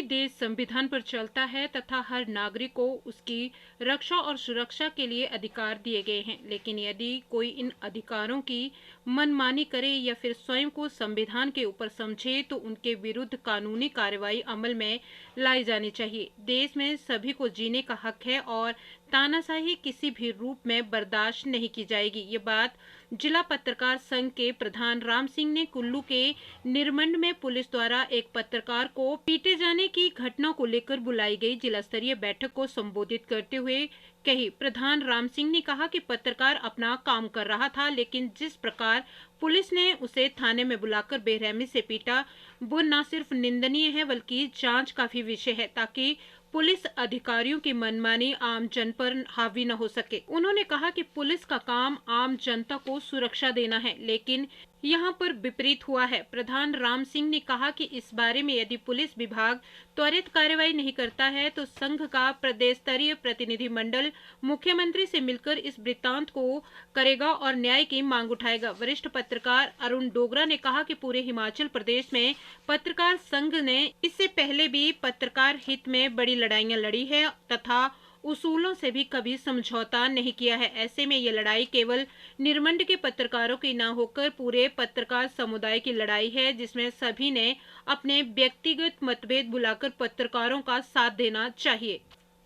देश संविधान पर चलता है तथा हर नागरिक को उसकी रक्षा और सुरक्षा के लिए अधिकार दिए गए हैं, लेकिन यदि कोई इन अधिकारों की मनमानी करे या फिर स्वयं को संविधान के ऊपर समझे तो उनके विरुद्ध कानूनी कार्रवाई अमल में लाई जानी चाहिए। देश में सभी को जीने का हक है और तानाशाही किसी भी रूप में बर्दाश्त नहीं की जाएगी। ये बात जिला पत्रकार संघ के प्रधान राम सिंह ने कुल्लू के निरमंड में पुलिस द्वारा एक पत्रकार को पीटे जाने की घटना को लेकर बुलाई गई जिला स्तरीय बैठक को संबोधित करते हुए कही। प्रधान राम सिंह ने कहा कि पत्रकार अपना काम कर रहा था, लेकिन जिस प्रकार पुलिस ने उसे थाने में बुलाकर बेरहमी से पीटा वो न सिर्फ निंदनीय है बल्कि जांच का भी विषय है, ताकि पुलिस अधिकारियों की मनमानी आम जन पर हावी न हो सके। उन्होंने कहा कि पुलिस का काम आम जनता को सुरक्षा देना है, लेकिन यहाँ पर विपरीत हुआ है। प्रधान राम सिंह ने कहा कि इस बारे में यदि पुलिस विभाग त्वरित कार्रवाई नहीं करता है तो संघ का प्रदेश स्तरीय प्रतिनिधि मंडल मुख्यमंत्री से मिलकर इस वृत्तांत को करेगा और न्याय की मांग उठाएगा। वरिष्ठ पत्रकार अरुण डोगरा ने कहा कि पूरे हिमाचल प्रदेश में पत्रकार संघ ने इससे पहले भी पत्रकार हित में बड़ी लड़ाइयां लड़ी है तथा उसूलों से भी कभी समझौता नहीं किया है। ऐसे में ये लड़ाई केवल निरमंड के पत्रकारों की न होकर पूरे पत्रकार समुदाय की लड़ाई है, जिसमें सभी ने अपने व्यक्तिगत मतभेद भुलाकर पत्रकारों का साथ देना चाहिए।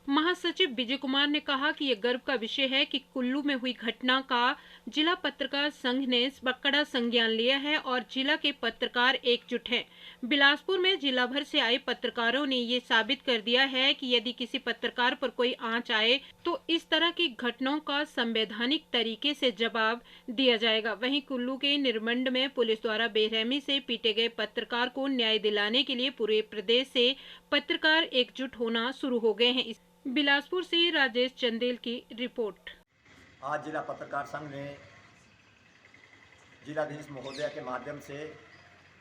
महासचिव विजय कुमार ने कहा कि यह गर्व का विषय है कि कुल्लू में हुई घटना का जिला पत्रकार संघ ने कड़ा संज्ञान लिया है और जिला के पत्रकार एकजुट हैं। बिलासपुर में जिला भर से आए पत्रकारों ने ये साबित कर दिया है कि यदि किसी पत्रकार पर कोई आंच आए तो इस तरह की घटनाओं का संवैधानिक तरीके से जवाब दिया जाएगा। वहीं कुल्लू के निरमंड में पुलिस द्वारा बेरहमी से पीटे गए पत्रकार को न्याय दिलाने के लिए पूरे प्रदेश से पत्रकार एकजुट होना शुरू हो गए हैं। बिलासपुर से राजेश चंदेल की रिपोर्ट। आज जिला पत्रकार संघ ने जिलाधीश महोदय के माध्यम से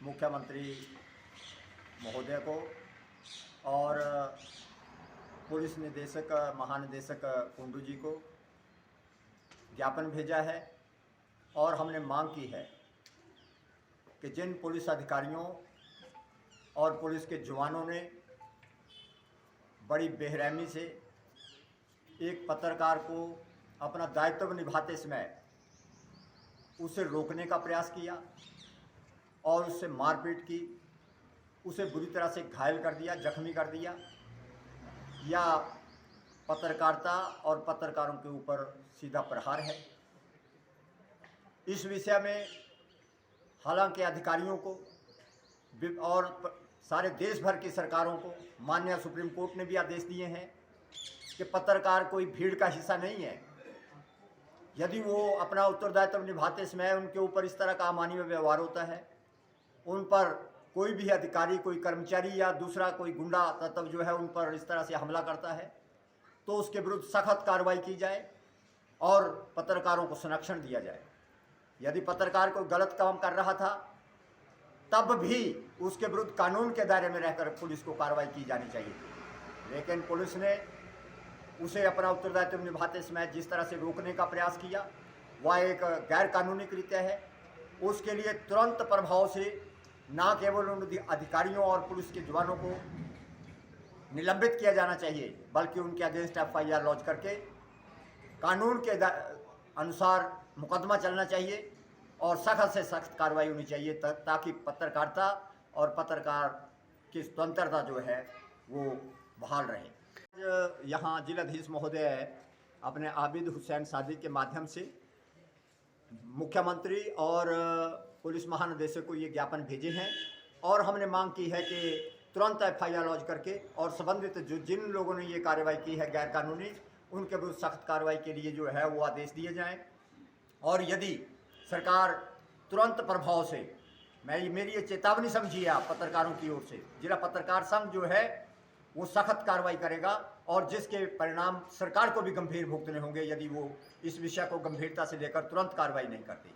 मुख्यमंत्री महोदय को और पुलिस निदेशक महानिदेशक कुंडू जी को ज्ञापन भेजा है और हमने मांग की है कि जिन पुलिस अधिकारियों और पुलिस के जवानों ने बड़ी बेरहमी से एक पत्रकार को अपना दायित्व निभाते समय उसे रोकने का प्रयास किया और उससे मारपीट की, उसे बुरी तरह से घायल कर दिया, जख्मी कर दिया, या पत्रकारिता और पत्रकारों के ऊपर सीधा प्रहार है। इस विषय में हालांकि अधिकारियों को और सारे देश भर की सरकारों को माननीय सुप्रीम कोर्ट ने भी आदेश दिए हैं कि पत्रकार कोई भीड़ का हिस्सा नहीं है। यदि वो अपना उत्तरदायित्व निभाते समय उनके ऊपर इस तरह का अमानवीय व्यवहार होता है, उन पर कोई भी अधिकारी, कोई कर्मचारी या दूसरा कोई गुंडा तत्व जो है उन पर इस तरह से हमला करता है, तो उसके विरुद्ध सख्त कार्रवाई की जाए और पत्रकारों को संरक्षण दिया जाए। यदि पत्रकार कोई गलत काम कर रहा था तब भी उसके विरुद्ध कानून के दायरे में रहकर पुलिस को कार्रवाई की जानी चाहिए, लेकिन पुलिस ने उसे अपना उत्तरदायित्व निभाते समय जिस तरह से रोकने का प्रयास किया वह एक गैर कानूनी कृत्य है। उसके लिए तुरंत प्रभाव से न केवल उन अधिकारियों और पुलिस के जवानों को निलंबित किया जाना चाहिए बल्कि उनके अगेंस्ट FIR लॉन्च करके कानून के अनुसार मुकदमा चलना चाहिए और सख्त से सख्त कार्रवाई होनी चाहिए ताकि पत्रकारिता और पत्रकार की स्वतंत्रता जो है वो बहाल रहे। यहाँ जिलाधीश महोदय अपने आबिद हुसैन सादी के माध्यम से मुख्यमंत्री और पुलिस महानिदेशक को ये ज्ञापन भेजे हैं और हमने मांग की है कि तुरंत FIR लॉन्च करके और संबंधित जिन लोगों ने ये कार्रवाई की है गैर कानूनी, उनके विरुद्ध सख्त कार्रवाई के लिए जो है वो आदेश दिए जाएं। और यदि सरकार तुरंत प्रभाव से, मेरी ये चेतावनी समझिए आप पत्रकारों की ओर से, जिला पत्रकार संघ जो है वो सख्त कार्रवाई करेगा और जिसके परिणाम सरकार को भी गंभीर भुगतने होंगे यदि वो इस विषय को गंभीरता से लेकर तुरंत कार्रवाई नहीं करती।